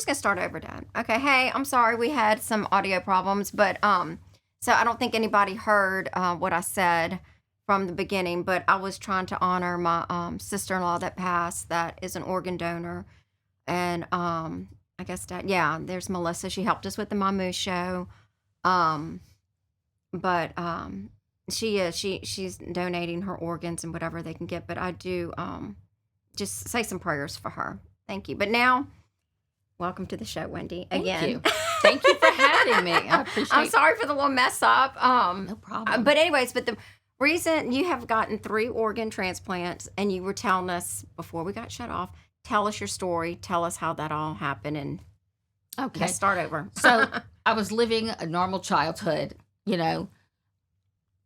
just going to start over, Dad. Okay. Hey, I'm sorry we had some audio problems, but so I don't think anybody heard what I said from the beginning, but I was trying to honor my sister-in-law that passed that is an organ donor. And I guess Dad, yeah, there's Melissa. She helped us with the Mamu show. But she's donating her organs and whatever they can get. But I do just say some prayers for her. Thank you. But now, welcome to the show, Wendy. Again. Thank you for having me. I appreciate it. I'm sorry for the little mess up. No problem. But anyways, the reason you have gotten 3 organ transplants, and you were telling us before we got shut off, tell us your story. Tell us how that all happened, and let's start over. So I was living a normal childhood,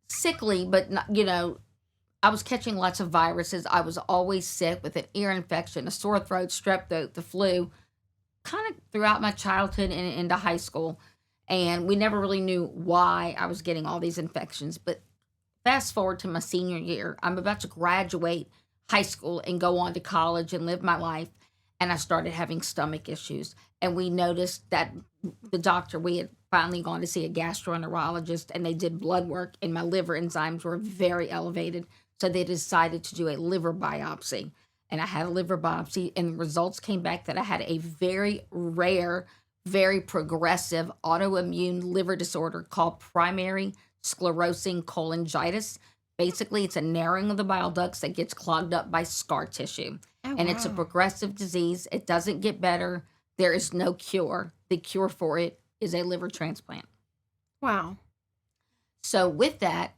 sickly, but not, I was catching lots of viruses. I was always sick with an ear infection, a sore throat, strep throat, the flu, kind of throughout my childhood and into high school. And we never really knew why I was getting all these infections. But fast forward to my senior year, I'm about to graduate high school and go on to college and live my life. And I started having stomach issues. And we noticed that the doctor, we had finally gone to see a gastroenterologist, and they did blood work, and my liver enzymes were very elevated. So they decided to do a liver biopsy. And I had a liver biopsy, and the results came back that I had a very rare, very progressive autoimmune liver disorder called primary sclerosing cholangitis. Basically, it's a narrowing of the bile ducts that gets clogged up by scar tissue. Oh, and it's a progressive disease. It doesn't get better. There is no cure. The cure for it is a liver transplant. Wow. So with that,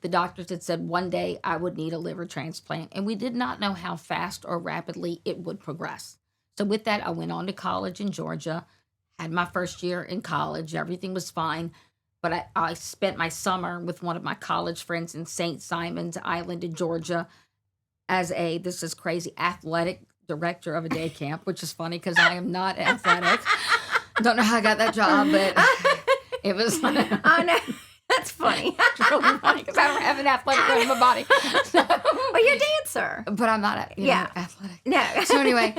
the doctors had said one day I would need a liver transplant, and we did not know how fast or rapidly it would progress. So with that, I went on to college in Georgia, had my first year in college. Everything was fine, but I spent my summer with one of my college friends in St. Simon's Island in Georgia as this is crazy, athletic director of a day camp, which is funny because I am not athletic. Don't know how I got that job, but it was funny. I know. That's funny. It's really funny because I don't have an athletic part of my body. So, well, you're a dancer. But I'm not athletic. No. So anyway,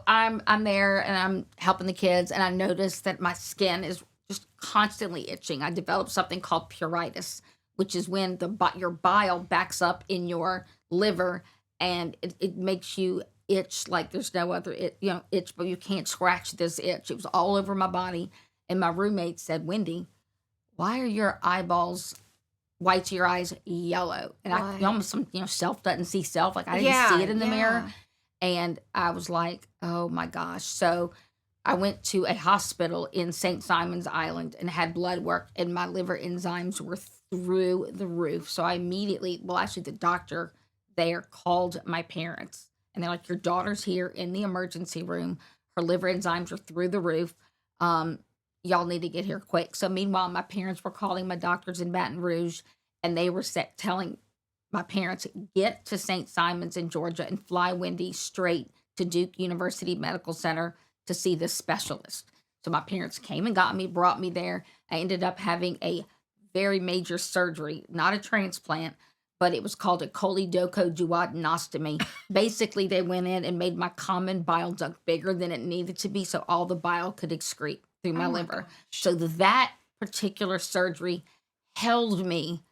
I'm there and I'm helping the kids, and I noticed that my skin is just constantly itching. I developed something called pruritus, which is when your bile backs up in your liver, and it makes you itch like there's no other itch, but you can't scratch this itch. It was all over my body, and my roommate said, "Wendy, why are your eyeballs, whites of your eyes, yellow?" And I almost, self doesn't see self. Like I didn't see it in the mirror. And I was like, oh my gosh. So I went to a hospital in St. Simon's Island and had blood work, and my liver enzymes were through the roof. So I immediately, actually the doctor there called my parents, and they're like, your daughter's here in the emergency room. Her liver enzymes are through the roof. Y'all need to get here quick. So meanwhile, my parents were calling my doctors in Baton Rouge, and they were telling my parents, get to St. Simon's in Georgia and fly Wendy straight to Duke University Medical Center to see this specialist. So my parents came and got me, brought me there. I ended up having a very major surgery, not a transplant, but it was called a choledochoduodenostomy. Basically, they went in and made my common bile duct bigger than it needed to be so all the bile could excrete through my liver. Gosh. So that particular surgery held me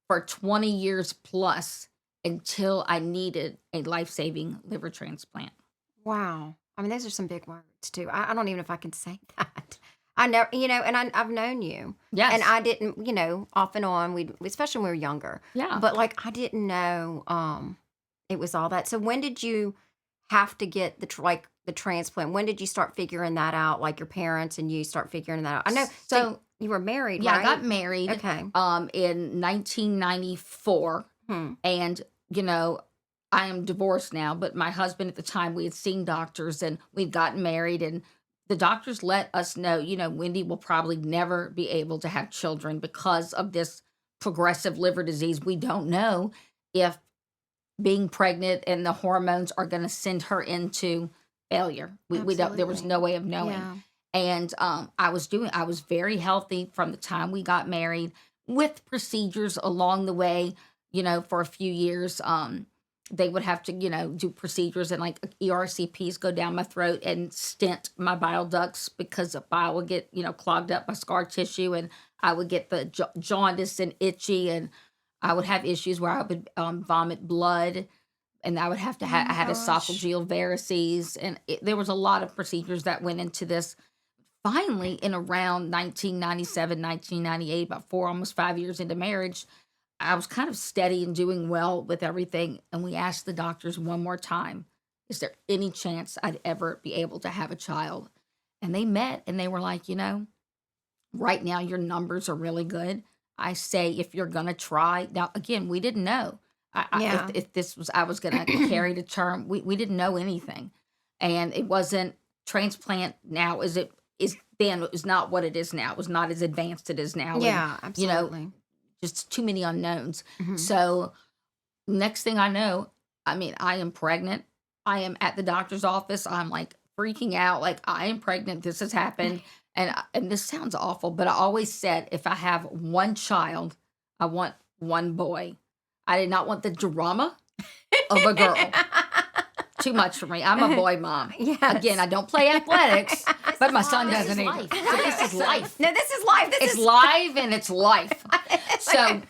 for 20 years plus until I needed a life-saving liver transplant. Wow. I mean, those are some big words, too. I don't even know if I can say that. I never, and I've known you. Yes. And I didn't, off and on, especially when we were younger. Yeah. But, I didn't know it was all that. So when did you have to get the transplant? When did you start figuring that out, like your parents and you start figuring that out? I know. So you were married, yeah, right? I got married in 1994. And, I am divorced now, but my husband at the time, we had seen doctors and we'd gotten married, and the doctors let us know, Wendy will probably never be able to have children because of this progressive liver disease. We don't know if being pregnant and the hormones are going to send her into failure. We don't, there was no way of knowing. Yeah. And I was very healthy from the time we got married, with procedures along the way, for a few years. they would have to, do procedures and like ERCPs go down my throat and stent my bile ducts because the bile would get, clogged up by scar tissue, and I would get the jaundice and itchy, and I would have issues where I would vomit blood, and I would have to I had esophageal varices, and there was a lot of procedures that went into this. Finally, in around 1997, 1998, about almost 5 years into marriage, I was kind of steady and doing well with everything. And we asked the doctors one more time, is there any chance I'd ever be able to have a child? And they met and they were like, right now your numbers are really good. I say, if you're going to try. Now, again, we didn't know. If this was, I was going to carry to term. We didn't know anything. And it wasn't transplant now. Is then it was not what it is now. It was not as advanced as it is now. Yeah, and, absolutely. Just too many unknowns. Mm-hmm. So next thing I know, I am pregnant. I am at the doctor's office. I'm like freaking out. Like, I am pregnant. This has happened. And this sounds awful, but I always said, if I have one child, I want one boy. I did not want the drama of a girl. Too much for me. I'm a boy mom. Yes. Again, I don't play athletics, but my son doesn't either. So this is life. No, this is life. It's live and it's life. So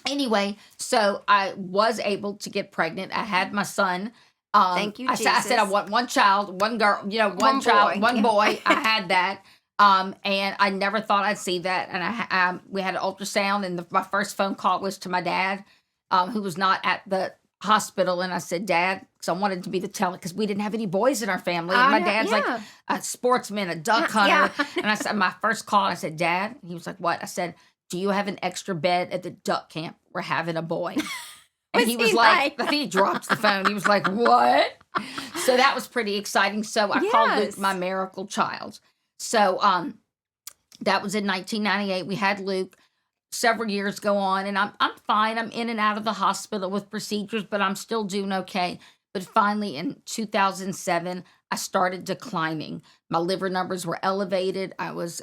anyway, so I was able to get pregnant. I had my son. Thank you, Jesus. I said I want one child, one girl, one child, boy. one boy. I had that. And I never thought I'd see that. And we had an ultrasound, and my first phone call was to my dad, who was not at the hospital. And I said, Dad, because I wanted to be the teller, because we didn't have any boys in our family. And my dad's like a sportsman, a duck hunter. And I said, my first call, I said, Dad, and he was like, what? I said, do you have an extra bed at the duck camp? We're having a boy. And he was like, I think he dropped the phone. He was like, what? So that was pretty exciting. So I called Luke my miracle child. So that was in 1998. We had Luke. Several years go on, and I'm fine. I'm in and out of the hospital with procedures, but I'm still doing okay. But finally, in 2007, I started declining. My liver numbers were elevated. I was,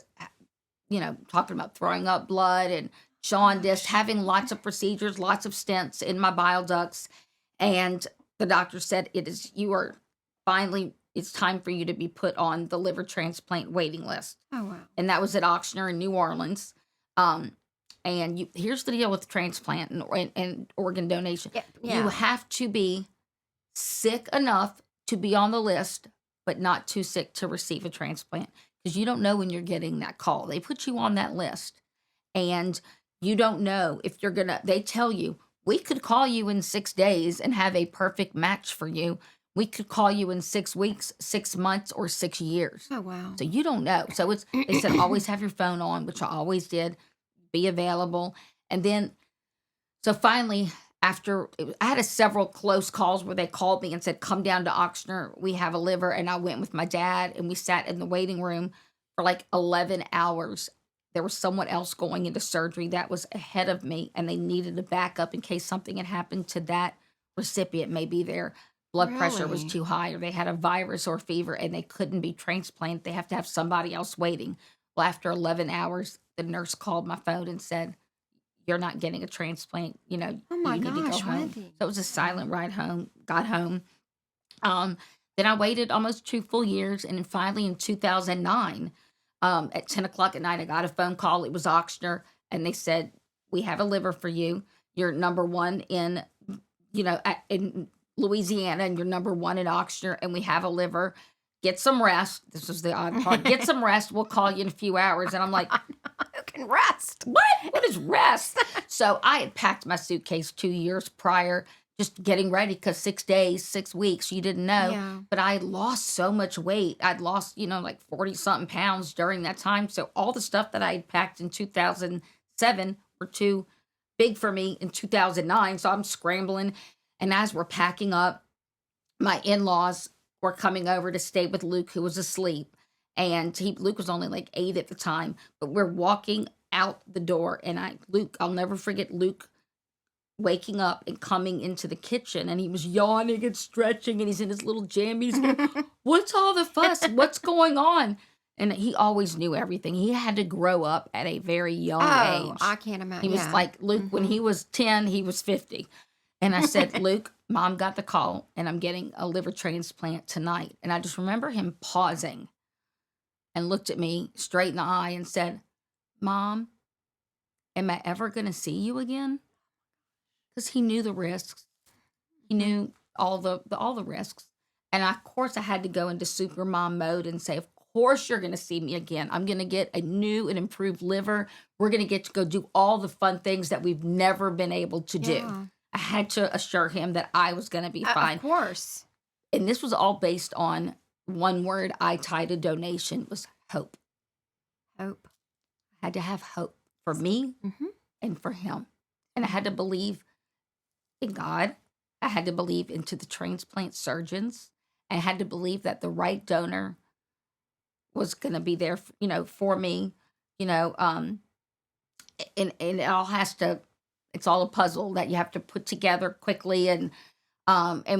talking about throwing up blood and jaundice, having lots of procedures, lots of stents in my bile ducts. And the doctor said, it's time for you to be put on the liver transplant waiting list. Oh, wow. And that was at Ochsner in New Orleans. And here's the deal with transplant and organ donation. Yeah. You have to be sick enough to be on the list, but not too sick to receive a transplant, because you don't know when you're getting that call. They put you on that list, and you don't know if you're they tell you, we could call you in 6 days and have a perfect match for you. We could call you in 6 weeks, 6 months, or 6 years. Oh, wow. So you don't know. So they said, always have your phone on, which I always did. Be available. And then, so finally, I had several close calls where they called me and said, come down to Ochsner. We have a liver. And I went with my dad, and we sat in the waiting room for like 11 hours. There was someone else going into surgery that was ahead of me, and they needed a backup in case something had happened to that recipient. Maybe their blood pressure was too high, or they had a virus or fever and they couldn't be transplanted. They have to have somebody else waiting. Well, after 11 hours, the nurse called my phone and said, you're not getting a transplant. Oh my you need to go gosh, home. Wendy. So it was a silent ride home, got home. Then I waited almost 2 full years. And then finally in 2009, at 10 o'clock at night, I got a phone call. It was Ochsner. And they said, we have a liver for you. You're number one in Louisiana, and you're number one in Ochsner. And we have a liver. Get some rest. This was the odd part. Get some rest. We'll call you in a few hours. And I'm like, Who can rest? what? What is rest? So I had packed my suitcase 2 years prior, just getting ready, because 6 days, 6 weeks, you didn't know. Yeah. But I had lost so much weight. I'd lost, like 40 something pounds during that time. So all the stuff that I had packed in 2007 were too big for me in 2009. So I'm scrambling. And as we're packing up, my in-laws were coming over to stay with Luke, who was asleep. And Luke was only like 8 at the time. But we're walking out the door. And I'll never forget Luke waking up and coming into the kitchen. And he was yawning and stretching. And he's in his little jammies. What's all the fuss? What's going on? And he always knew everything. He had to grow up at a very young age. I can't imagine. He was like, Luke, when he was 10, he was 50. And I said, Luke, Mom got the call, and I'm getting a liver transplant tonight. And I just remember him pausing and looked at me straight in the eye and said, Mom, am I ever going to see you again? Because he knew the risks. He knew all the risks. And of course, I had to go into super mom mode and say, of course you're going to see me again. I'm going to get a new and improved liver. We're going to get to go do all the fun things that we've never been able to do. Yeah. I had to assure him that I was going to be fine. Of course. And this was all based on one word I tied to donation was hope. Hope. I had to have hope for me and for him. And I had to believe in God. I had to believe into the transplant surgeons. I had to believe that the right donor was going to be there, for me, and it all has to, it's all a puzzle that you have to put together quickly. And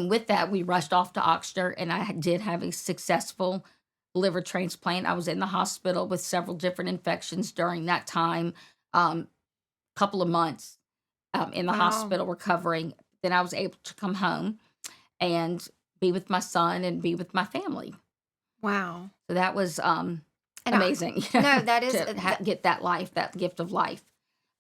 with that, we rushed off to Oxford, and I did have a successful liver transplant. I was in the hospital with several different infections during that time, couple of months in the hospital recovering. Then I was able to come home and be with my son and be with my family. Wow. So that was amazing. That is get that life, that gift of life.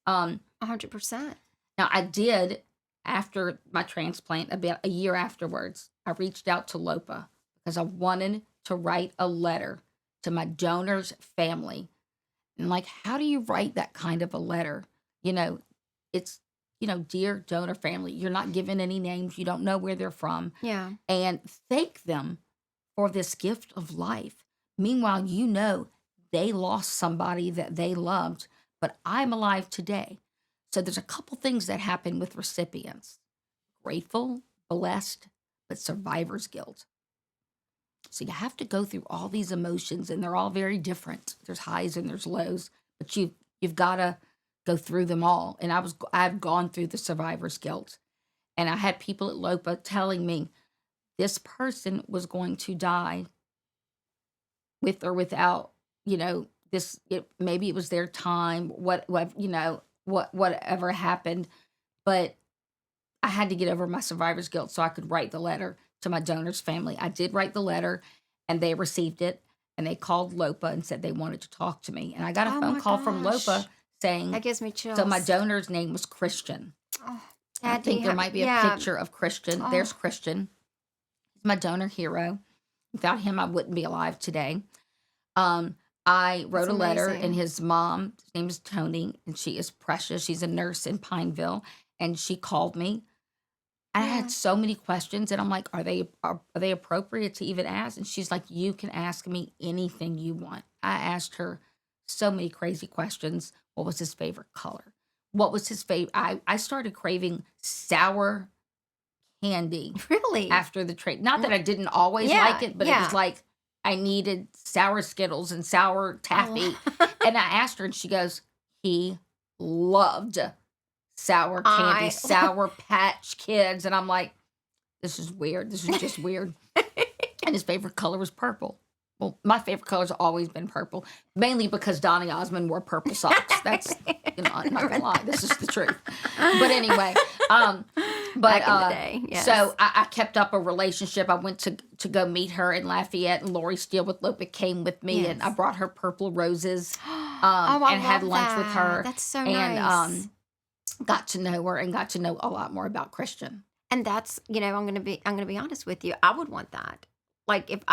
100%. Now I did, after my transplant, about a year afterwards, I reached out to LOPA because I wanted to write a letter to my donor's family. And like, how do you write that kind of a letter? It's, dear donor family, you're not given any names. You don't know where they're from. Yeah. And thank them for this gift of life. Meanwhile, they lost somebody that they loved, but I'm alive today. So there's a couple things that happen with recipients. Grateful, blessed, but survivor's guilt. So you have to go through all these emotions, and they're all very different. There's highs and there's lows, but you've got to go through them all. And I've gone through the survivor's guilt. And I had people at LOPA telling me this person was going to die with or without, maybe it was their time, whatever happened. But I had to get over my survivor's guilt so I could write the letter to my donor's family. I did write the letter, and they received it, and they called LOPA and said they wanted to talk to me. And I got a phone call from LOPA saying, that gives me chills. So my donor's name was Christian. Oh, I think there might be a picture of Christian. There's Christian. He's my donor hero. Without him, I wouldn't be alive today. I wrote a letter, and his mom, his name is Tony, and she is precious. She's a nurse in Pineville, and she called me. I had so many questions, and I'm like, are they appropriate to even ask? And she's like, you can ask me anything you want. I asked her so many crazy questions. What was his favorite color? What was his favorite? I started craving sour candy. Really? After the trade. Not that I didn't always like it, but it was like I needed sour Skittles and sour taffy. And I asked her, and she goes, he loved sour candy, Sour Patch Kids. And I'm like, this is weird. This is just weird. And his favorite color was purple. Well, my favorite color's always been purple, mainly because Donny Osmond wore purple socks. That's, I'm not gonna lie, this is the truth. But anyway, back in the day, yes. So I kept up a relationship. I went to go meet her in Lafayette, and Lori Steele with LOPA came with me, and I brought her purple roses, and had lunch with her. That's so nice. And got to know her and got to know a lot more about Christian. And that's, I'm gonna be honest with you. I would want that. Like if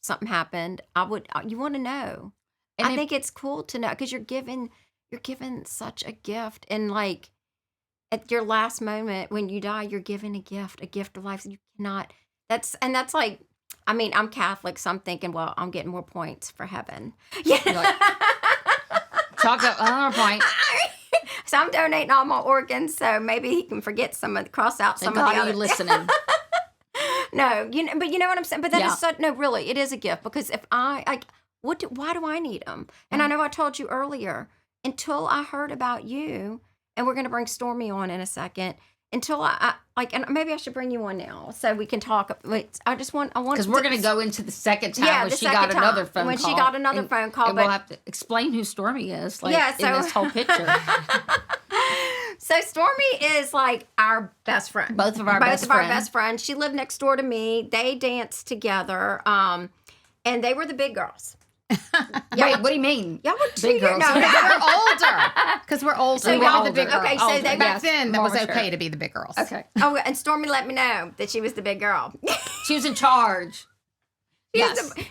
something happened, you want to know. And I think it's cool to know, because you're given such a gift, and like at your last moment when you die, you're given a gift of life. You cannot. That's like, I'm Catholic, so I'm thinking, well, I'm getting more points for heaven. Yeah. Talk up another point. So I'm donating all my organs, so maybe he can cross out some of the other. Are you listening? No, but you know what I'm saying? But that is such, no, really, it is a gift, because if why do I need them? And I know I told you earlier, until I heard about you, and we're going to bring Stormy on in a second, until and maybe I should bring you on now so we can talk. Wait, I want because we're going to go into the second time when she got another phone call. When she got another phone call, and we'll have to explain who Stormy is, in this whole picture. So Stormy is like our best friend. Both of our best friends. She lived next door to me. They danced together. And they were the big girls. Wait, what do you mean? Y'all were big girls. No, We're older. Because we're older. So we're y'all the big girls. Okay, so they back then that more was mature. okay to be the big girls. Okay. Oh, and Stormy let me know that she was the big girl. She was in charge.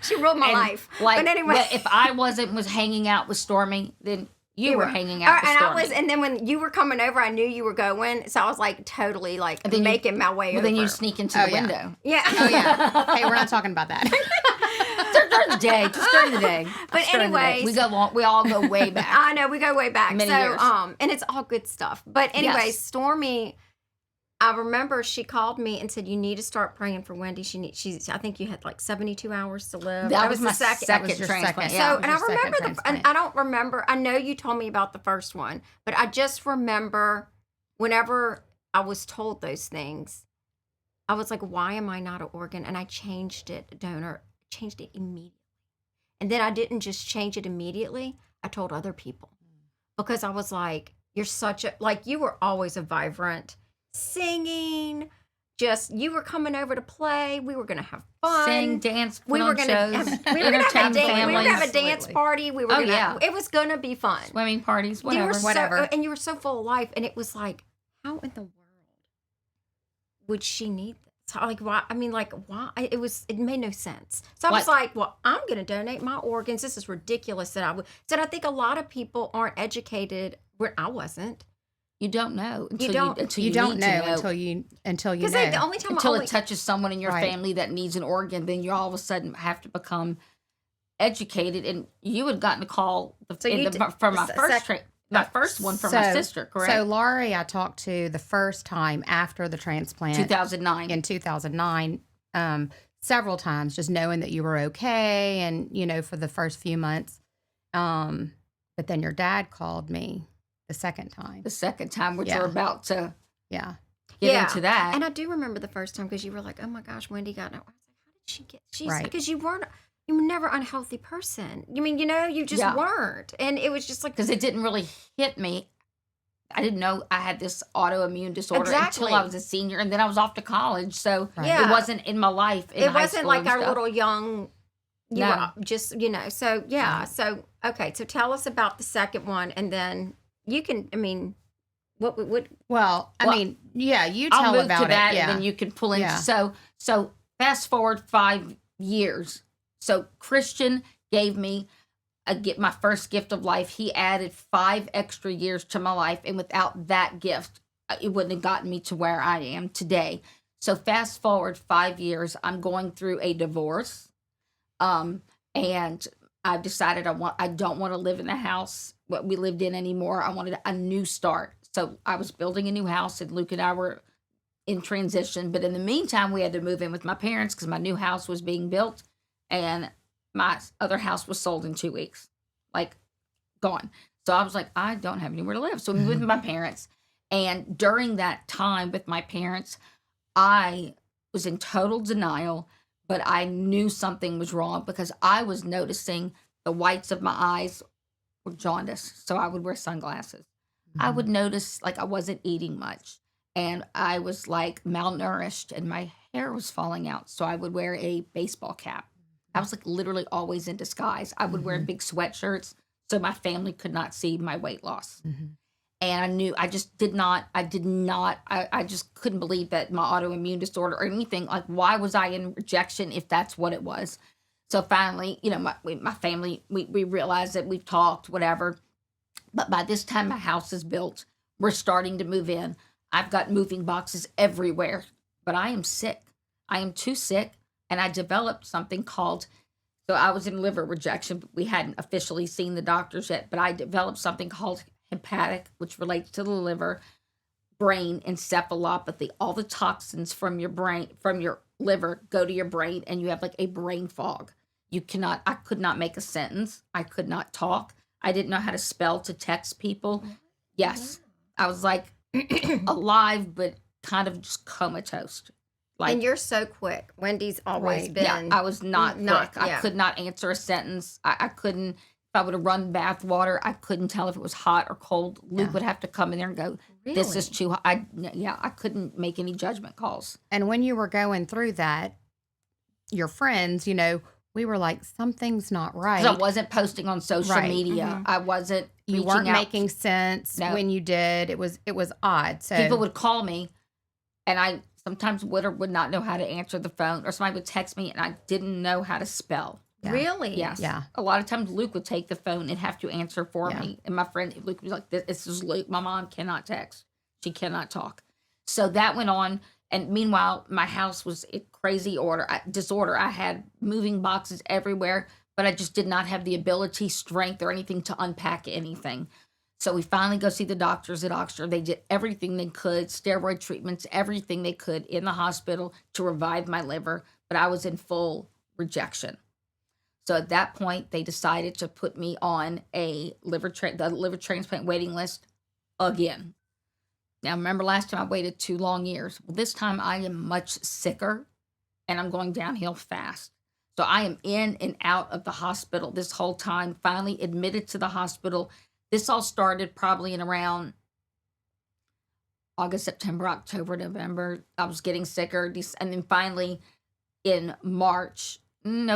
She ruled my life. Like, but anyway, if I was hanging out with Stormy, then you were hanging out with Stormy. And then when you were coming over, I knew you were going, so I was like totally like then making my way over. Then you sneak into the window. Yeah. Oh, yeah. Hey, we're not talking about that. During the day, just during the day. But anyways, we all go way back. I know we go way back. Many so years. and it's all good stuff. But anyways, Yes. Stormy, I remember she called me and said, "You need to start praying for Wendy. She's. I think you had like 72 hours to live. That was my the second. That was second your transplant. second. Yeah. So, and I Your second remember transplant. I don't remember. I know you told me about the first one, but I just remember whenever I was told those things, I was like, "Why am I not an organ?" And I changed it, donor. Changed it immediately, and then I didn't just change it immediately. I told other people because I was like, "You're such a you were always a vibrant." Singing, you were coming over to play. We were gonna have fun, Sing, dance, put we were on gonna shows, have, we were gonna have a entertain dance, we were families, gonna have a dance Absolutely. party. We were Oh, gonna, yeah. it was gonna be fun. swimming parties, You were whatever. and you were so full of life, and it was like, how in the world would she need this? Like, why? I mean, like, why? It made no sense. So I was like, well, I'm gonna donate my organs. This is ridiculous that I would. So I think a lot of people aren't educated. Where I wasn't. You don't know until You don't need know to know. until you Because know. the only time Until I it touches someone in your Right. family that needs an organ, then you all of a sudden have to become educated. And you had gotten a call from my first one from my sister, correct? So Laurie, I talked to the first time after the transplant 2009. in 2009, several times, just knowing that you were okay, and for the first few months. But then your dad called me the second time. The second time, which Yeah. we're about to Yeah. get into that. And I do remember the first time because you were like, "Oh my gosh, Wendy got no." I was like, "How did she get?" She's Right. because you were never an unhealthy person. You mean you just Yeah. weren't, and it was just like Because it didn't really hit me. I didn't know I had this autoimmune disorder Exactly. until I was a senior, and then I was off to college, so Right. Yeah. it wasn't in my life. In it high wasn't school like and our stuff. little young. You No. were just So yeah. So okay. So tell us about the second one, and then you can. I mean, what would Well, I Well, mean, yeah, you I'll tell move about to that, it. Yeah. and then you can pull in. Yeah. So fast forward 5 years. So Christian gave me my first gift of life. He added 5 extra years to my life, and without that gift, it wouldn't have gotten me to where I am today. So fast forward 5 years, I'm going through a divorce, and I've decided I don't want to live in the house what we lived in anymore. I wanted a new start. So I was building a new house, and Luke and I were in transition. But in the meantime, we had to move in with my parents because my new house was being built, and my other house was sold in 2 weeks, like gone. So I was like, I don't have anywhere to live. So we moved with my parents. And during that time with my parents, I was in total denial, but I knew something was wrong because I was noticing the whites of my eyes were jaundiced. So I would wear sunglasses. I would notice like I wasn't eating much, and I was like malnourished, and my hair was falling out. So I would wear a baseball cap. I was like literally always in disguise. I would wear big sweatshirts so my family could not see my weight loss. And I knew I just I just couldn't believe that my autoimmune disorder or anything, like why was I in rejection if that's what it was? So finally, my family, we realized that we've talked, whatever. But by this time my house is built. We're starting to move in. I've got moving boxes everywhere, but I am sick. I am too sick. And I developed something called, so I was in liver rejection, but we hadn't officially seen the doctors yet, but I developed something called hepatic, which relates to the liver, brain encephalopathy. All the toxins from your brain, from your liver go to your brain, and you have like a brain fog. I could not make a sentence. I could not talk. I didn't know how to spell to text people. Yes. I was like alive, but kind of just comatose. Like, and you're so quick. Wendy's always Right. been. yeah, I was not quick. yeah. I could not answer a sentence. I couldn't. If I would have run bath water, I couldn't tell if it was hot or cold. Luke would have to come in there and go, this is too hot. I couldn't make any judgment calls. And when you were going through that, your friends, we were like, something's not right. Because I wasn't posting on social media. I wasn't You reaching weren't out. making sense when you did. It was odd. So People would call me, and I sometimes would or would not know how to answer the phone, or somebody would text me, and I didn't know how to spell. Yeah. Really? Yes. Yeah. A lot of times Luke would take the phone and have to answer for me. And my friend Luke was like, this is Luke. My mom cannot text. She cannot talk. So that went on. And meanwhile, my house was in crazy disorder. I had moving boxes everywhere, but I just did not have the ability, strength, or anything to unpack anything. So we finally go see the doctors at Oxford. They did everything they could, steroid treatments, everything they could in the hospital to revive my liver, but I was in full rejection. So at that point, they decided to put me on the liver transplant waiting list again. Now, remember last time I waited 2 long years. Well, this time I am much sicker and I'm going downhill fast. So I am in and out of the hospital this whole time, finally admitted to the hospital. This all started probably in around August, September, October, November. I was getting sicker. And then finally in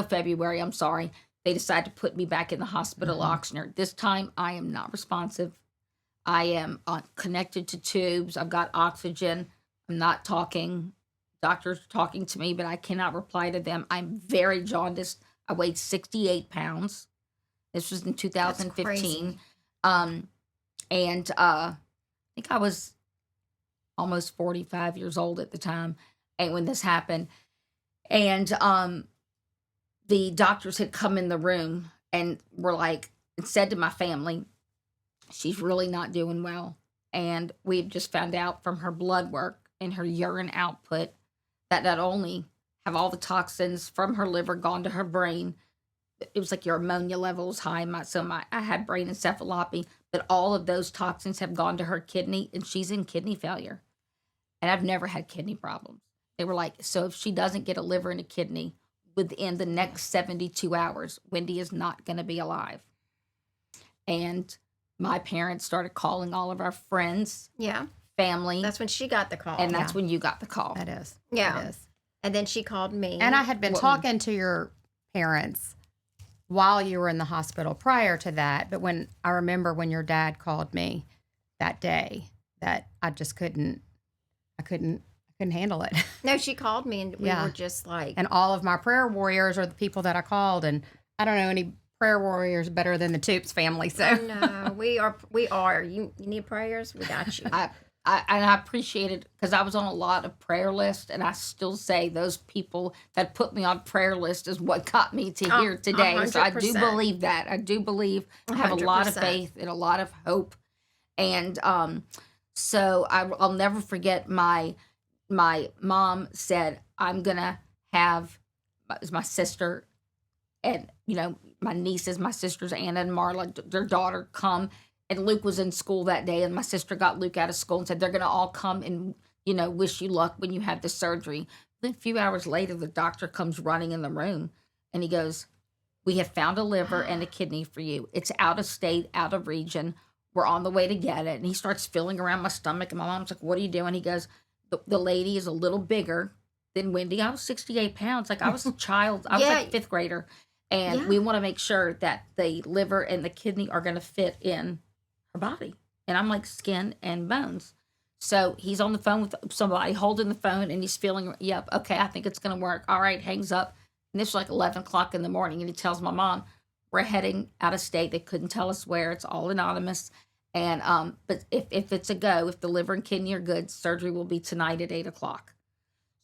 February, I'm sorry, they decided to put me back in the hospital, Oxnard. This time I am not responsive. I am connected to tubes. I've got oxygen. I'm not talking. Doctors are talking to me, but I cannot reply to them. I'm very jaundiced. I weighed 68 pounds. This was in 2015. I think I was almost 45 years old at the time and when this happened. And the doctors had come in the room and were like, and said to my family, she's really not doing well. And we've just found out from her blood work and her urine output that not only have all the toxins from her liver gone to her brain, it was like your ammonia level was high. I had brain encephalopathy, but all of those toxins have gone to her kidney and she's in kidney failure. And I've never had kidney problems. They were like, so if she doesn't get a liver and a kidney within the next 72 hours, Wendy is not going to be alive. And my parents started calling all of our friends, family. That's when she got the call. And that's when you got the call. that is. Yeah. That is. And then she called me. And I had been talking to your parents while you were in the hospital prior to that. But I remember when your dad called me that day, that I just couldn't handle it. No, she called me and we Yeah. were just like. And all of my prayer warriors are the people that I called. And I don't know any prayer warriors better than the Toops family. So No, we are. You need prayers? We got you. I appreciate it because I was on a lot of prayer lists, and I still say those people that put me on prayer list is what got me to here today. So I do 100%. believe that. I do believe I have a lot of 100%. faith and a lot of hope. And so I'll never forget my mom said, I'm going to have my sister and, my nieces, my sisters, Anna and Marla, their daughter, come. And Luke was in school that day, and my sister got Luke out of school and said, they're going to all come and, wish you luck when you have the surgery. Then a few hours later, the doctor comes running in the room, and he goes, we have found a liver and a kidney for you. It's out of state, out of region. We're on the way to get it. And he starts feeling around my stomach, and my mom's like, what are you doing? He goes, the lady is a little bigger than Wendy. I was 68 pounds. Like, I was a child. I was like fifth grader. And we want to make sure that the liver and the kidney are going to fit in her body. And I'm like skin and bones. So he's on the phone with somebody holding the phone and he's feeling, yep, okay, I think it's going to work. All right, hangs up. And this was like 11 o'clock in the morning. And he tells my mom, we're heading out of state. They couldn't tell us where. It's all anonymous. And but if it's a go, if the liver and kidney are good, surgery will be tonight at 8 o'clock.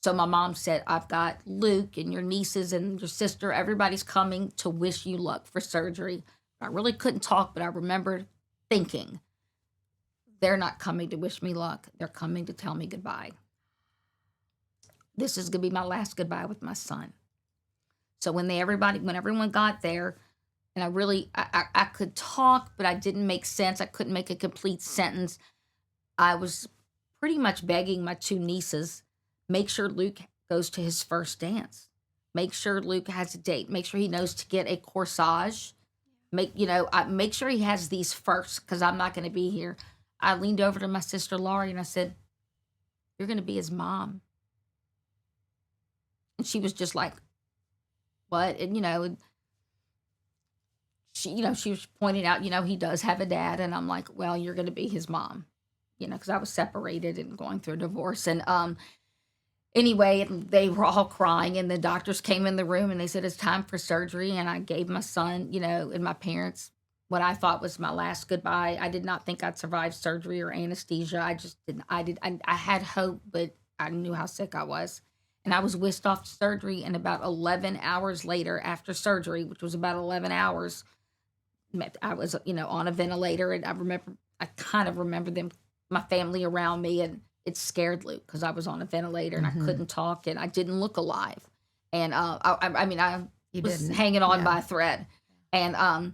So my mom said, I've got Luke and your nieces and your sister. Everybody's coming to wish you luck for surgery. I really couldn't talk, but I remembered thinking, they're not coming to wish me luck. They're coming to tell me goodbye. This is going to be my last goodbye with my son. So when everyone got there, and I could talk, but I didn't make sense. I couldn't make a complete sentence. I was pretty much begging my 2 nieces, make sure Luke goes to his first dance. Make sure Luke has a date. Make sure he knows to get a corsage make sure he has these first because I'm not going to be here. I leaned over to my sister Laurie and I said, "You're going to be his mom." And she was just like, "What?" And she was pointing out, he does have a dad, and I'm like, "Well, you're going to be his mom," because I was separated and going through a divorce, and anyway, they were all crying, and the doctors came in the room and they said, "It's time for surgery." And I gave my son, and my parents what I thought was my last goodbye. I did not think I'd survive surgery or anesthesia. I just didn't. I had hope, but I knew how sick I was. And I was whisked off to surgery, and about 11 hours later after surgery, which was about 11 hours, I was, on a ventilator. And I kind of remember my family around me, and it scared Luke because I was on a ventilator and I couldn't talk and I didn't look alive. And I was hanging on by a thread. And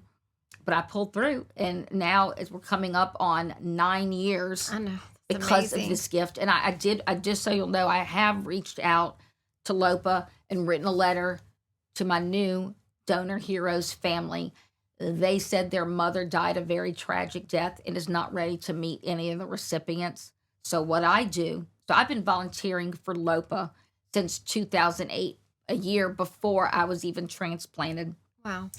but I pulled through, and now as we're coming up on 9 years I know. because of this gift. And I just so you'll know, I have reached out to LOPA and written a letter to my new donor heroes family. They said their mother died a very tragic death and is not ready to meet any of the recipients. So what I do, so I've been volunteering for LOPA since 2008, a year before I was even transplanted. Wow.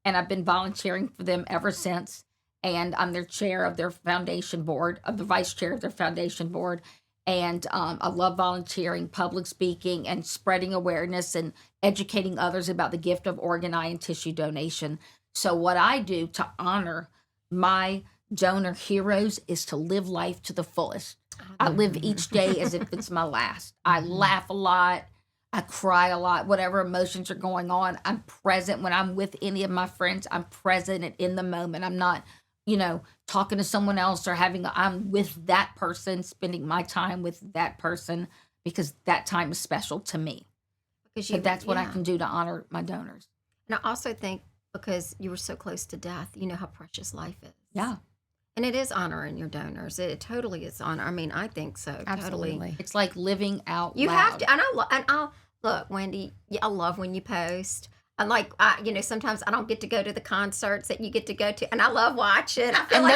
And I've been volunteering for them ever since. And I'm their chair of their foundation board, of the vice chair of their foundation board. And I love volunteering, public speaking, and spreading awareness and educating others about the gift of organ, eye, and tissue donation. So what I do to honor my donor heroes is to live life to the fullest. I live each day as if it's my last. I laugh a lot. I cry a lot. Whatever emotions are going on, I'm present. When I'm with any of my friends, I'm present and in the moment. I'm not, talking to someone else or I'm with that person, spending my time with that person because that time is special to me. Because that's what I can do to honor my donors. And I also think because you were so close to death, you know how precious life is. Yeah. And it is honoring your donors. It totally is honor. I mean, I think so. Absolutely. Totally. It's like living out You loud. have to. And I'll look, Wendy, I love when you post. And sometimes I don't get to go to the concerts that you get to go to, and I love watching. I feel I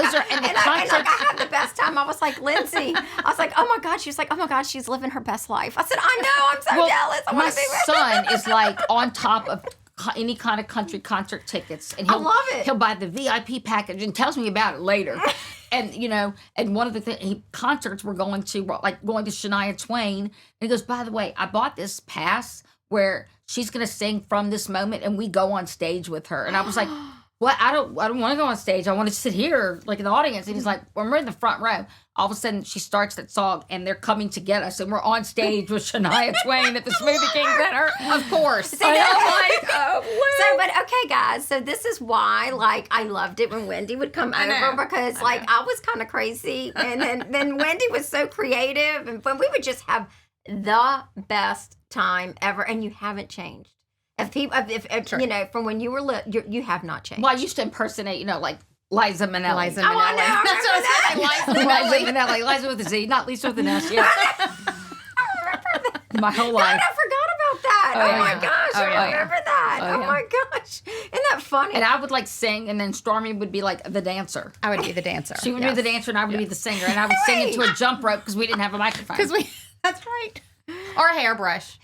have the best time. I was like, Lindsay, I was like, oh my God. She was like, oh my God, she's living her best life. I said, I know, I'm so jealous. I my want to be with son is like on top of any kind of country concert tickets, and I love it. He'll buy the VIP package and tells me about it later. And and one of the concerts we're going to, like going to Shania Twain, and he goes, by the way, I bought this pass where she's gonna sing From This Moment, and we go on stage with her. And I was like, what? I don't want to go on stage. I want to sit here, like in the audience. And he's like, when we're in the front row, all of a sudden she starts that song, and they're coming to get us, and we're on stage with Shania Twain at the Smoothie King Center. Of course. I'm like, oh, but okay, guys. So this is why, I loved it when Wendy would come over because, I was kind of crazy, and then Wendy was so creative, and when we would just have the best time ever, and you haven't changed. If people, if from when you were little, you have not changed. Well, I used to impersonate, like Liza Minnelli. Liza Minnelli. I know. That's what I was saying. Liza Minnelli. Liza with a Z, not Lisa with an S. Yeah. I remember that. My whole life. I forgot about that. Oh my gosh, I remember that. Oh, my gosh, isn't that funny? And I would sing, and then Stormy would be like the dancer. I would be the dancer. She would be the dancer, and I would be the singer, and I would sing into a jump rope because we didn't have a microphone. That's right. Or a hairbrush,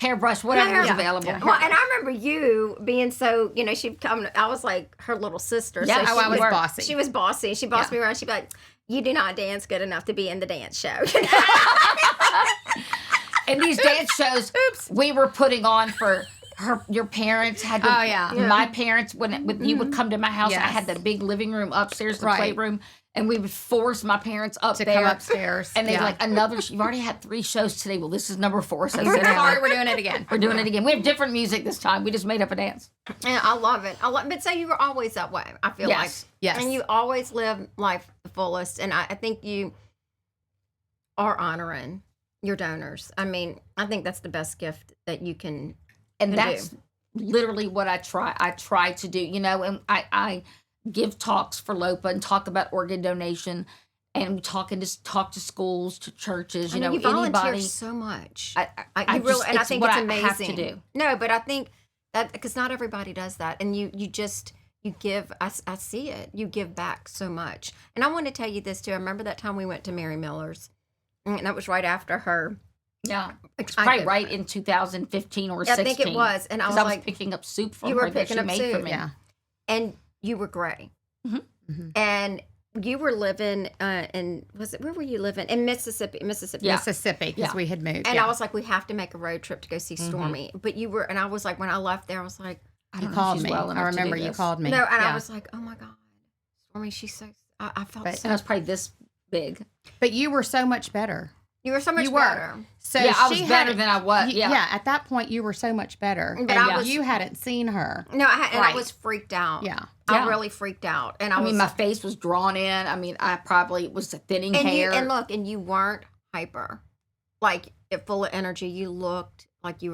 whatever was available. Yeah. Well, and I remember you being so, she'd come. I was like her little sister. Yeah, so I was bossy. She was bossy. She bossed me around. She'd be like, "You do not dance good enough to be in the dance show." And these dance shows we were putting on for your parents had to. Oh yeah. My parents when you would come to my house, Yes. I had that big living room upstairs, the Right. playroom. And we would force my parents up To there. come upstairs. And they're like, you've already had 3 shows today. Well, this is number 4. So We're sorry, we're doing it again. We're doing it again. We have different music this time. We just made up a dance. Yeah, I love it. But so you were always that way. I feel like. Yes. And you always live life the fullest. And I think you are honoring your donors. I mean, I think that's the best gift that you can. And do. that's literally what I try to do, and I give talks for LOPA and talk about organ donation, and talk to schools, to churches, you anybody. volunteer so much. I And I think what it's I amazing. have to do. No, but I think that because not everybody does that, and you you give. I see it. You give back so much. And I want to tell you this too. I remember that time we went to Mary Miller's, and that was right after her. Yeah, it's probably right in 2015 or 16. I think it was, and I was like, picking up soup from you were her that picking she up made soup. for me. Yeah. And you were gray. And you were living where were you living? In Mississippi. Yeah. Mississippi, because we had moved. And I was like, we have to make a road trip to go see Stormy. But you were, and I was like, when I left there, I was like, You called me. I remember you called me. no, and Yeah. I was like, oh my God, Stormy, she's so, I felt But- so, And I was probably this big. But you were so much better. you were so much You were. better. So Yeah, I was she better had- than I was. you- Yeah. at that point you were so much better. But And I was- you hadn't seen her. No, and I Right. was freaked out. Yeah. I Yeah. really freaked out. And I I was, mean, my face was drawn in. I mean, I probably was thinning and hair. you weren't hyper, like full of energy. You looked like you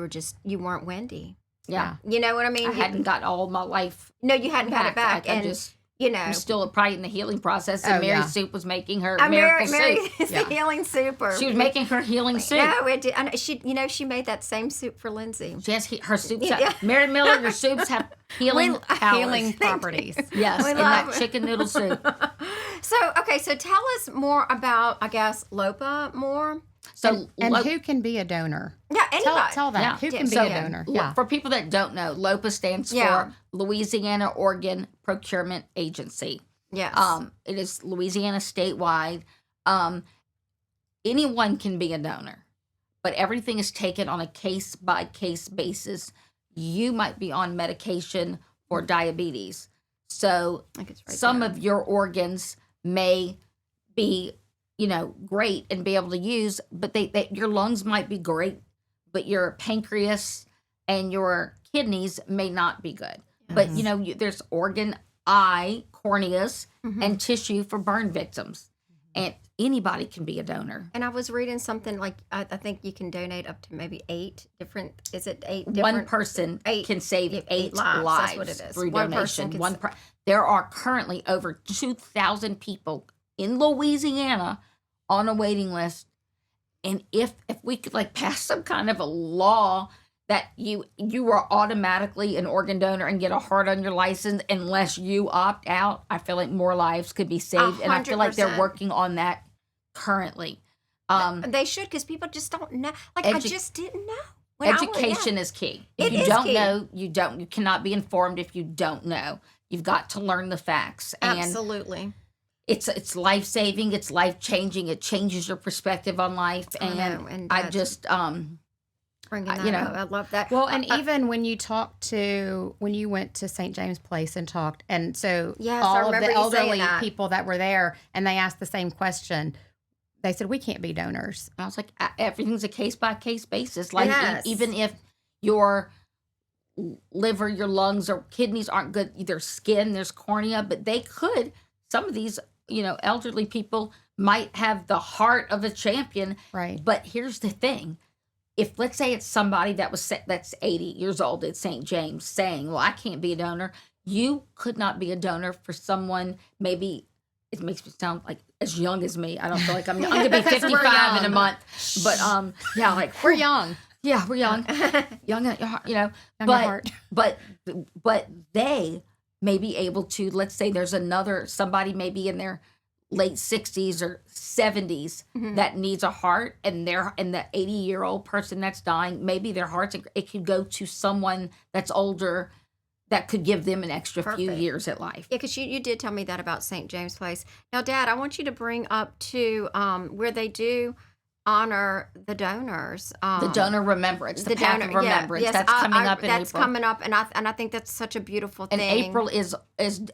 weren't Wendy. yeah. You know what I mean? I hadn't got all my life No, you hadn't got it back. Like, I And, just, you know, I'm still probably in the healing process. And Oh, Mary yeah. Soup was making her Mary miracle soup. is Yeah. the healing super. She was making her healing soup. No, it did. I know, she made that same soup for Lindsay. She has her soups. Yeah. Mary Miller, your soups have healing powers. Healing properties. Yes, We and love that it. chicken noodle soup. So tell us more about, I guess, Lopa more. So, And Lo- who can be a donor? Yeah, anybody. Tell that. Yeah. Who can be So, a donor? Lo- Yeah. For people that don't know, LOPA stands Yeah. for Louisiana Organ Procurement Agency. Yes. It is Louisiana statewide. Anyone can be a donor, but everything is taken on a case by case basis. You might be on medication for diabetes, so I think it's right some there. of your organs may be, great and be able to use, but your lungs might be great, but your pancreas and your kidneys may not be good. But there's organ, eye, corneas, and tissue for burn victims, and anybody can be a donor. And I was reading something like I think you can donate up to maybe 8 different. Is it 8 different? One person can save eight lives. That's what it is. Through One person donation. can There are currently over 2,000 people in Louisiana on a waiting list, and if we could pass some kind of a law that you are automatically an organ donor and get a heart on your license unless you opt out, I feel like more lives could be saved, and I feel like they're 100%. working on that currently. They should, because people just don't know. I just didn't know. When I was- Education yeah. is key. It If you is don't key. know, you don't. You cannot be informed if you don't know. You've got to learn the facts, and Absolutely. it's life saving. It's life changing. It changes your perspective on life, I and know, and I that's- just Bringing you that know. up. I love that. Well, and even when you went to St. James Place and talked, and so Yes, I all of remember the you saying elderly that. people that were there, and they asked the same question, they said, we can't be donors. I was like, everything's a case by case basis. Like Yes. even if your liver, your lungs, or kidneys aren't good, there's skin, there's cornea, but they could. Some of these, elderly people might have the heart of a champion. Right. But here's the thing: if let's say it's somebody that's 80 years old at St. James saying, "Well, I can't be a donor," you could not be a donor for someone maybe. It makes me sound like as young as me. I don't feel like I'm gonna be Because we're 55 in a young. month. But yeah, like We're young. yeah, we're young, young, Young at but heart. but they may be able to. Let's say there's somebody maybe in their late 60s or 70s that needs a heart, and the 80-year-old person that's dying, maybe their heart's it could go to someone that's older that could give them an extra few Perfect. years at life. Yeah, because you did tell me that about St. James Place. Now, Dad, I want you to bring up to where they do honor the donors. The donor remembrance, the path of remembrance. yes, that's coming up in that's April. coming up, and I think that's such a beautiful And thing. April is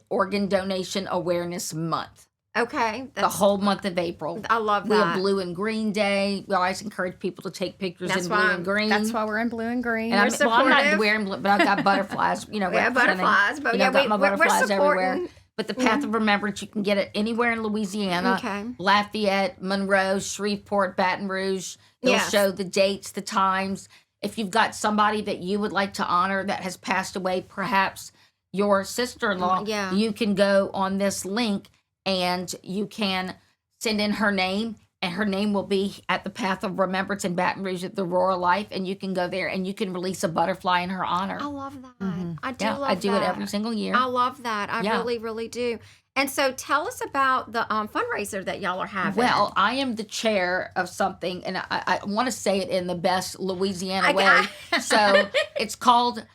Organ Donation Awareness Month. Okay, The whole month of April. I love We that. have Blue and Green Day. We always encourage people to take pictures That's in blue why- and green. That's why we're in blue and green. And I'm not supportive. wearing blue, but I've got butterflies. Yeah, representing, butterflies, but I've got my we're butterflies everywhere. supporting. But the Path of Remembrance, you can get it anywhere in Louisiana. Okay. Lafayette, Monroe, Shreveport, Baton Rouge. They'll Yes. show the dates, the times. If you've got somebody that you would like to honor that has passed away, perhaps your sister-in-law, Yeah. you can go on this link and you can send in her name and her name will be at the Path of Remembrance in Baton Rouge at the Roar Life, and you can go there and you can release a butterfly in her honor. I love that. Mm-hmm. I do Yeah, love I do that. it every single year. I love that. I Yeah. really, really do. And so tell us about the fundraiser that y'all are having. Well, I am the chair of something, and I want to say it in the best Louisiana I way. got- So it's called.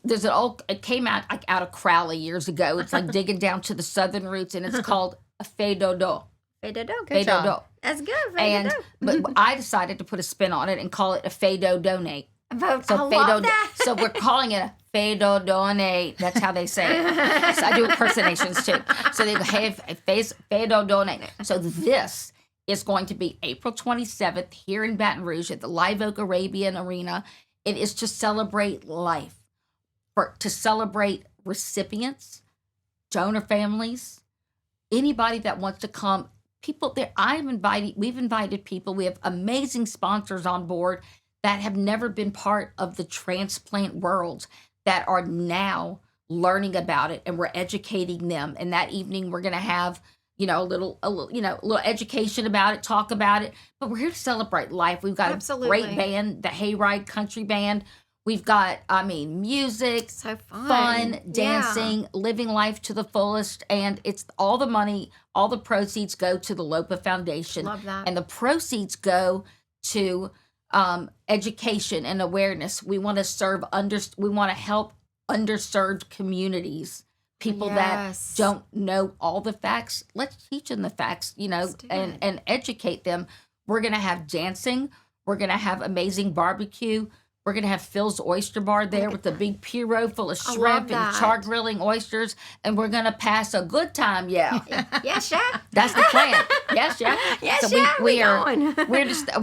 There's an old. It came out like out of Crowley years ago. It's like digging down to the southern roots, and it's called a fée dodo. Fée dodo. Good job. Dodo. That's good. Fée And dodo. but I decided to put a spin on it and call it a Fado Donate. Vote. So I love that. So we're calling it a Fado Donate. That's how they say it. So I do impersonations too. So they go, hey, Fado Donate. So this is going to be April 27th here in Baton Rouge at the Live Oak Arabian Arena. It is to celebrate life, to celebrate recipients, donor families, anybody that wants to come. People there, we've invited people. We have amazing sponsors on board that have never been part of the transplant world that are now learning about it, and we're educating them. And that evening we're going to have, a little education about it, talk about it, but we're here to celebrate life. We've got Absolutely. a great band, the Hayride Country Band. We've got, music, So fun, Yeah. dancing, living life to the fullest. And it's all the money, all the proceeds go to the LOPA Foundation. Love that. And the proceeds go to education and awareness. We want to we want to help underserved communities, people Yes. that don't know all the facts. Let's teach them the facts, Let's do it. and educate them. We're going to have dancing. We're going to have amazing barbecue. We're going to have Phil's Oyster Bar there with the big Pierrot full of I love shrimp and that. char grilling oysters. And we're going to pass a good time. Yeah. Yes, yeah. That's the plan. Yes, yeah. Yes, So yeah. We are. going.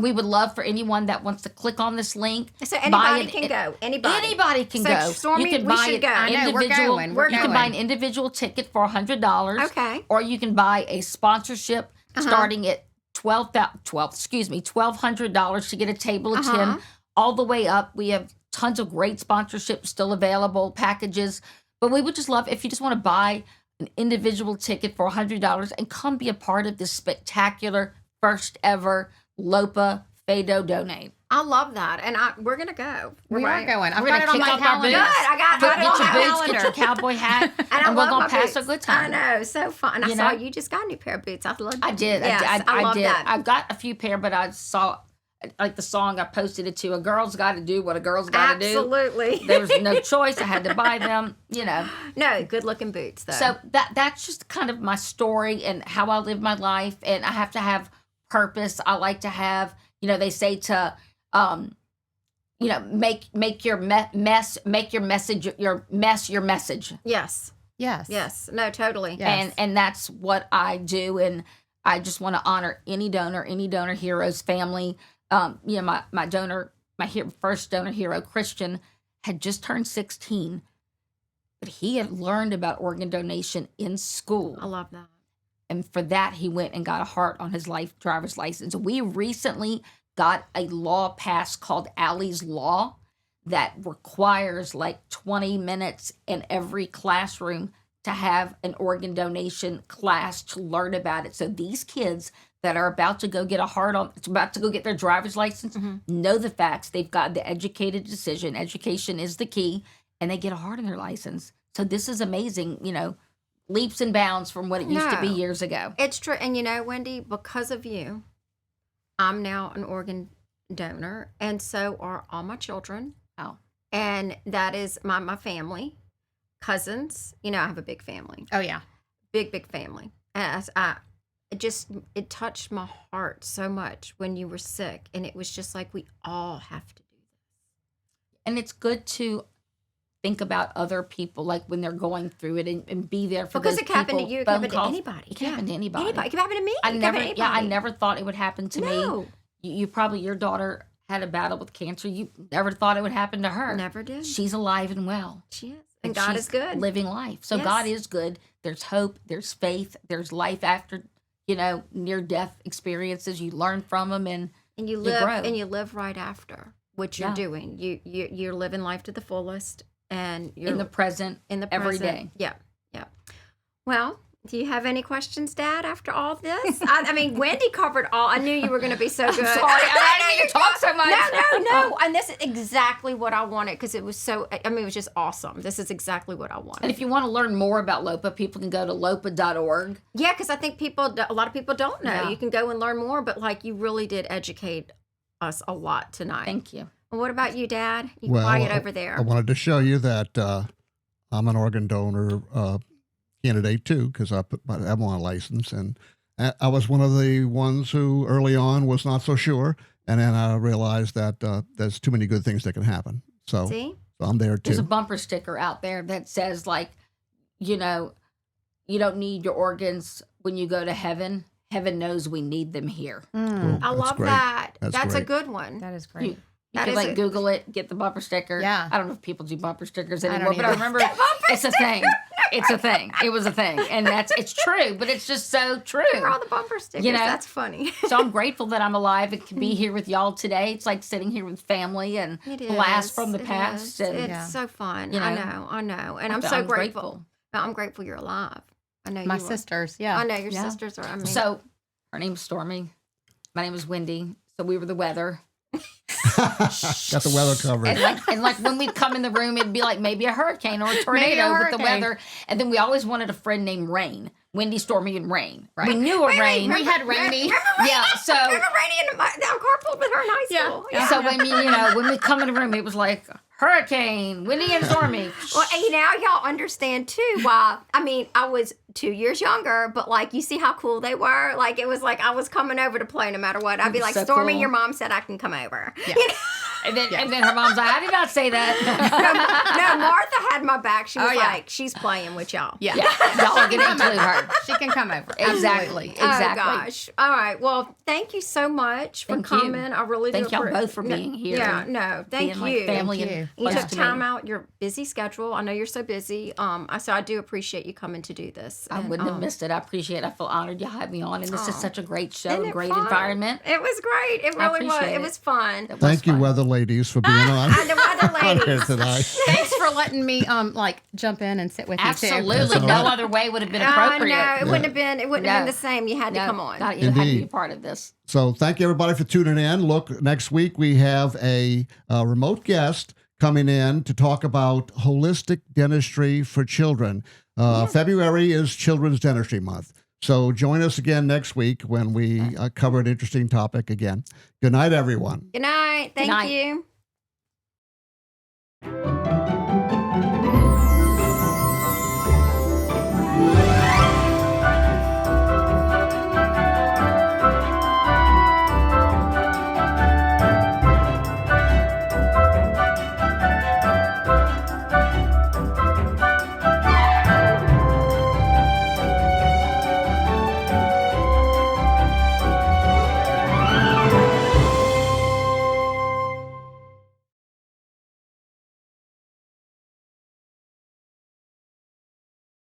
We would love for anyone that wants to click on this link. So buy anybody can go. Anybody. Anybody can So, go. Stormy, you can we buy should an go. I know, we're individual. going. We're you can going. buy an individual ticket for $100. Okay. Or you can buy a sponsorship starting at $1,200 to get a table of 10, all the way up. We have tons of great sponsorships still available, packages. But we would just love if you just want to buy an individual ticket for $100 and come be a part of this spectacular first ever LOPA Fado Donate. I love that. And we're going to go. We are going. I've We're got gonna it on kick my off our calendar. Good. boots. I got Get it your on my boots, calendar. get your cowboy hat, And I and we're love going my to pass a boots. good time. I know. So fun. I You saw know? you just got a new pair of boots. I love I did. Yes, I love did. that. I've got a few pair, but I saw, like the song, I posted it to. A girl's got to do what a girl's got to do. Absolutely. There was no choice. I had to buy them, No, good looking boots, though. So that's just kind of my story and how I live my life. And I have to have purpose. I like to have, they say to, make your mess your message your message. Yes. Yes. Yes. No, totally. Yes. And that's what I do. And I just want to honor any donor heroes family. My donor, first donor hero, Christian, had just turned 16, but he had learned about organ donation in school. I love that. And for that, he went and got a heart on his driver's license. We recently got a law passed called Allie's Law that requires like 20 minutes in every classroom to have an organ donation class to learn about it. So these kids that are about to go get about to go get their driver's license, know the facts. They've got the educated decision. Education is the key, and they get a heart on their license. So this is amazing, leaps and bounds from what it used to be No. years ago. It's true. And Wendy, because of you, I'm now an organ donor, and so are all my children. Oh. And that is my family, cousins. I have a big family, Oh, yeah. big family. And it touched my heart so much when you were sick, and it was just like we all have to do this. And it's good to think about other people, like when they're going through it, and be there for Because those it can happen to people. you, it can Phone happen to calls. anybody. It can happen to anybody. Anybody. It can happen to me. I It can never, happen to I anybody. never thought it would happen to me. No. You probably, your daughter had a battle with cancer. You never thought it would happen to her. Never did. She's alive and well. She is. And God she's is good. living life. So Yes. God is good. There's hope. There's faith. There's life after, near death experiences. You learn from them, and And you you live grow. and you live right after what you're Yeah. doing. You're living life to the fullest, and you're in the present, in the every present. day. Yeah, yeah. Well, Do you have any questions, Dad, after all this? I mean, Wendy covered all. I knew you were going to be so good. Sorry, I didn't mean to talk so much. No. And this is exactly what I wanted because it was so, I mean, it was just awesome. This is exactly what I wanted. And if you want to learn more about LOPA, people can go to lopa.org. Yeah, because I think a lot of people don't know. Yeah. You can go and learn more, but like you really did educate us a lot tonight. Thank you. And what about you, Dad? You quiet over there. I wanted to show you that I'm an organ donor candidate too, because I have my license, and I was one of the ones who early on was not so sure, and then I realized that there's too many good things that can happen. So, See? so I'm there too. There's a bumper sticker out there that says, like, you know, you don't need your organs when you go to heaven. Heaven knows we need them here. Cool. I That's love great. that. That's a great. good one. That is great. You That can is like Google it, get the bumper sticker. Yeah. I don't know if people do bumper stickers I don't anymore, but I either. remember it's a thing. It's a thing. It was a thing. And it's true, but it's just so true. For all the bumper stickers. You know? That's funny. So I'm grateful that I'm alive and can be here with y'all today. It's like sitting here with family and It blast is. from the It past. is. And It's Yeah. so fun. You know? I know. And I'm so grateful. grateful. I'm grateful you're alive. I know My you are. sisters, yeah. I know your Yeah. sisters are. I mean, So her name's Stormy. My name is Wendy. So we were the weather. Got the weather covered. And like when we'd come in the room, it'd be like maybe a hurricane or a tornado with the hurricane. weather. And then we always wanted a friend named Rain. Wendy, Stormy, and Rain. Right. We knew a Rain. We had Randy. Yeah, so remember Rainy and I carpooled with her in high school. Yeah. so when when we come in the room, it was like hurricane, Wendy and Stormy. Well, and now y'all understand too why. I mean, I was 2 years younger, but like you see how cool they were. Like it was like I was coming over to play no matter what. I'd be like, So Stormy, cool. your mom said I can come over. Yeah. You know? And then her mom's like, I did not say that. No, Martha had my back. She was Oh, yeah. like, she's playing with y'all. Yeah. Yeah, y'all are gonna include her. She can come over. Exactly. Absolutely. Exactly. Oh gosh. All right. Well, thank you so much for Thank you. coming. I really Thank do. y'all both for being here. Yeah. No. Thank Being you. like family Thank and you. You close took to time me. out your busy schedule. I know you're so busy. So I do appreciate you coming to do this. I And, wouldn't have missed it. I appreciate it. I feel honored you had me on. And this is Oh. such a great show, Isn't a it great fun? environment. It was great. It I really was. appreciate It it. was fun. It was Thank you, fun. weather ladies, for being on. And the weather Here ladies. tonight. Thanks for letting me like jump in and sit with you too. Absolutely. That's all No right. other way would have been Oh, appropriate. no, it wouldn't have been. It wouldn't have been No. the same. You had to come on. You had to be a Indeed. part of this. So thank you everybody for tuning in. Look, next week we have a remote guest coming in to talk about holistic dentistry for children. February is Children's Dentistry Month. So join us again next week when we cover an interesting topic again. Good night, everyone. Good night. Thank night. you.